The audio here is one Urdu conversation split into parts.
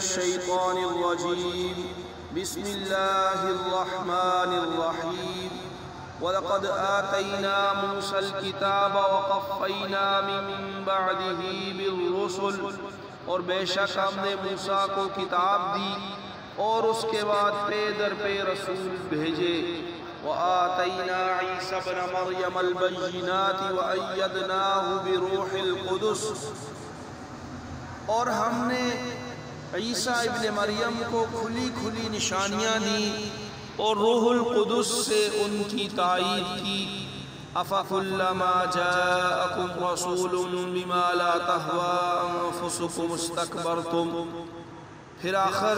الشيطان الرجيم بسم الله الرحمن الرحيم وَلَقَدْ آتَيْنَا مُوسَى الْكِتَابَ وَقَفَّيْنَا مِن بَعْدِهِ بِالرُّسُلِ، اور بے شک ہم نے موسیٰ کو کتاب دی اور اس کے بعد پے در پے رسول بھیجے۔ وَآتَيْنَا عِيسَى ابْنَ مَرْيَمَ الْبَيِّنَاتِ وَأَيَّدْنَاهُ بِرُوحِ الْقُدُسِ، اور ہم نے عیسیٰ ابن مریم کو کھلی کھلی نشانیاں دی اور روح القدس سے ان کی تائید کی۔ أَفَكُلَّمَا جَاءَكُمْ رَسُولٌ بِمَا لَا تَهْوَىٰ أَنفُسُكُمُ اسْتَكْبَرْتُمْ، پھر آخر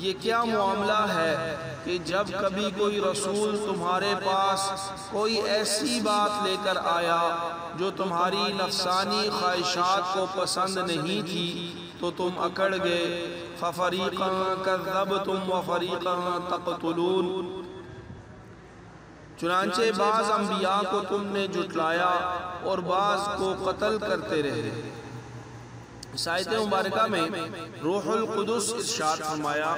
یہ کیا معاملہ ہے کہ جب کبھی کوئی رسول تمہارے پاس کوئی ایسی بات لے کر آیا جو تمہاری نفسانی خواہشات کو پسند نہیں تھی تو تم اکڑ گئے۔ فَفَرِيقًا كَذَّبْتُمْ وَفَرِيقًا تَقْتُلُونَ، چنانچہ بعض انبیاء کو تم نے جھٹلایا اور بعض کو قتل کرتے رہے۔ اس آیت مبارکہ میں روح القدس ارشاد فرمایا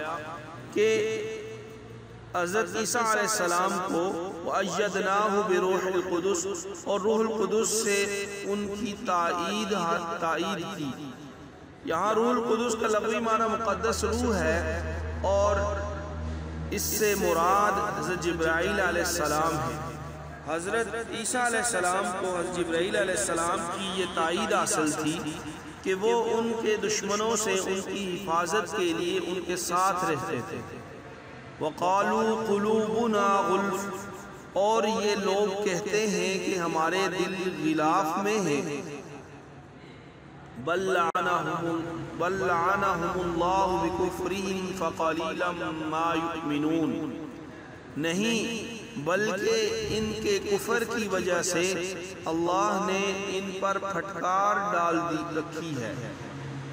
کہ حضرت عیسیٰ علیہ السلام کو وَأَيَّدْنَاهُ بِرُوحِ الْقُدُسِ، اور روح القدس سے ان کی تائید کی۔ یہاں روح القدس کا لغوی معنی مقدس روح ہے، اور اس سے مراد حضرت جبرائیل علیہ السلام ہے۔ حضرت عیسیٰ علیہ السلام کو حضرت جبرائیل علیہ السلام کی یہ تائید حاصل تھی کہ وہ ان کے دشمنوں سے ان کی حفاظت کے لیے ان کے ساتھ رہتے تھے۔ وَقَالُوا قُلُوبُنَا غُلْفٌ، اور یہ لوگ کہتے ہیں کہ ہمارے دل غلاف میں ہیں۔ بل لعنهم اللہ بکفرہم فقلیلا ما یؤمنون، نہیں بلکہ ان کے کفر کی وجہ سے اللہ نے ان پر پھٹکار ڈال رکھی ہے،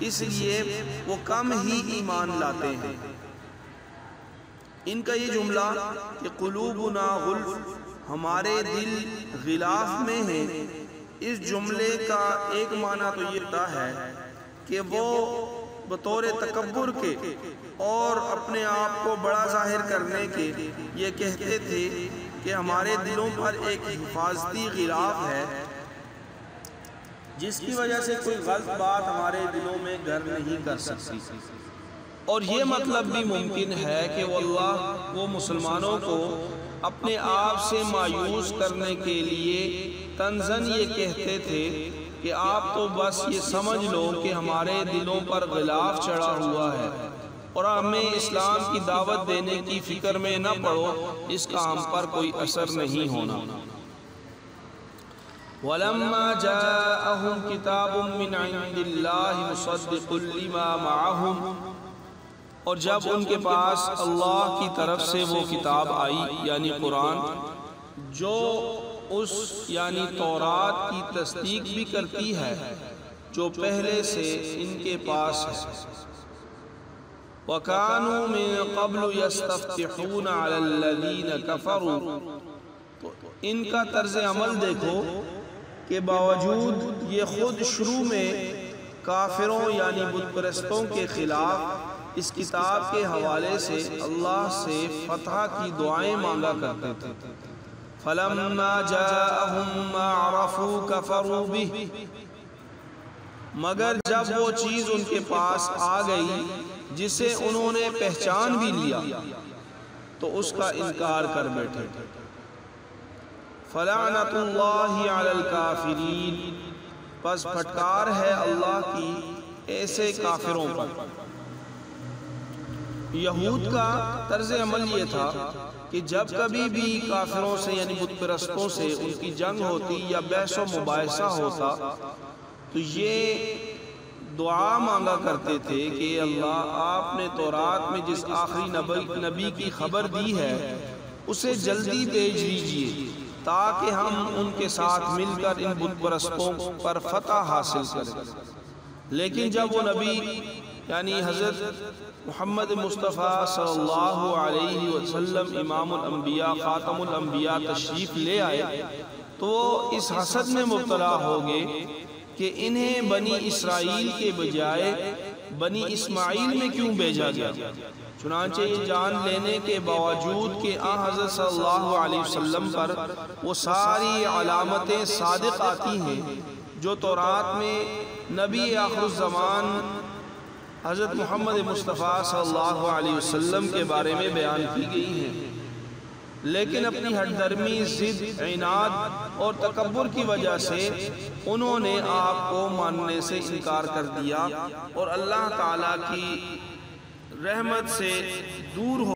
اس لیے وہ کم ہی ایمان لاتے ہیں۔ ان کا یہ جملہ کہ قلوبنا غلف، ہمارے دل غلاف میں ہیں، اس جملے کا ایک معنی تو یہ ہوتا ہے کہ وہ بطور تکبر کے اور اپنے آپ کو بڑا ظاہر کرنے کے یہ کہتے تھے کہ ہمارے دلوں پر ایک حفاظتی غلاف ہے جس کی وجہ سے کوئی غلط بات ہمارے دلوں میں گھر نہیں کر سکتی۔ اور یہ مطلب بھی ممکن ہے کہ وہ مسلمانوں کو اپنے آپ سے مایوس کرنے کے لیے طنزاً یہ کہتے تھے کہ آپ تو بس یہ سمجھ لو کہ ہمارے دلوں پر غلاف چڑھا ہوا ہے اور ہمیں اسلام کی دعوت دینے کی فکر میں نہ پڑو، اس کا ہم پر کوئی اثر نہیں ہونا۔ وَلَمَّا جَاءَهُمْ كِتَابٌ مِّنْ عِنْدِ اللَّهِ مُصَدِّقٌ لِمَا مَعَهُمْ، اور جب ان کے پاس اللہ کی طرف سے وہ کتاب آئی یعنی قرآن، جو اس یعنی تورات کی تصدیق بھی کرتی ہے جو پہلے سے ان کے پاس ہے۔ وَكَانُوا مِن قَبْلُ يَسْتَفْتِحُونَ عَلَى الَّذِينَ كَفَرُوا، تو ان کا طرز عمل دیکھو کہ باوجود یہ خود شروع میں کافروں یعنی بت پرستوں کے خلاف اس کتاب کے حوالے سے اللہ سے فتح کی دعائیں مانگا کرتے تھے۔ فَلَمَّا جَاءَهُم مَّا عَرَفُوا كَفَرُوا بِهِ، مگر جب وہ چیز ان کے پاس آ گئی جسے انہوں نے پہچان بھی لیا تو اس کا انکار کر بیٹھے۔ فَلَعْنَةُ اللَّهِ عَلَى الْكَافِرِينَ، پس پھٹکار ہے اللہ کی ایسے کافروں پر۔ یہود کا طرز عمل یہ تھا کہ جب کبھی بھی کافروں سے یعنی بت پرستوں سے ان کی جنگ ہوتی یا بحث و مباحثہ ہوتا تو یہ دعا مانگا کرتے تھے کہ اللہ آپ نے تورات میں جس آخری نبی کی خبر دی ہے اسے جلدی بھیج دیجئے تاکہ ہم ان کے ساتھ مل کر ان بت پرستوں پر فتح حاصل کریں۔ لیکن جب وہ نبی یعنی حضرت محمد مصطفیٰ صلی اللہ علیہ وسلم امام الانبیاء خاتم الانبیاء تشریف لے آئے تو وہ اس حسد میں مبتلا ہو گئے کہ انہیں بنی اسرائیل کے بجائے بنی اسماعیل میں کیوں بھیجا گیا؟ چنانچہ یہ جان لینے کے باوجود کہ آن حضرت صلی اللہ علیہ وسلم پر وہ ساری علامتیں صادق آتی ہیں جو تورات میں نبی آخر الزمان حضرت محمد مصطفیٰ صلی اللہ علیہ وسلم کے بارے میں بیان کی گئی ہیں، لیکن اپنی ہٹ درمی، ضد، عناد اور تکبر کی وجہ سے انہوں نے آپ کو ماننے سے انکار کر دیا اور اللہ تعالیٰ کی رحمت سے دور ہو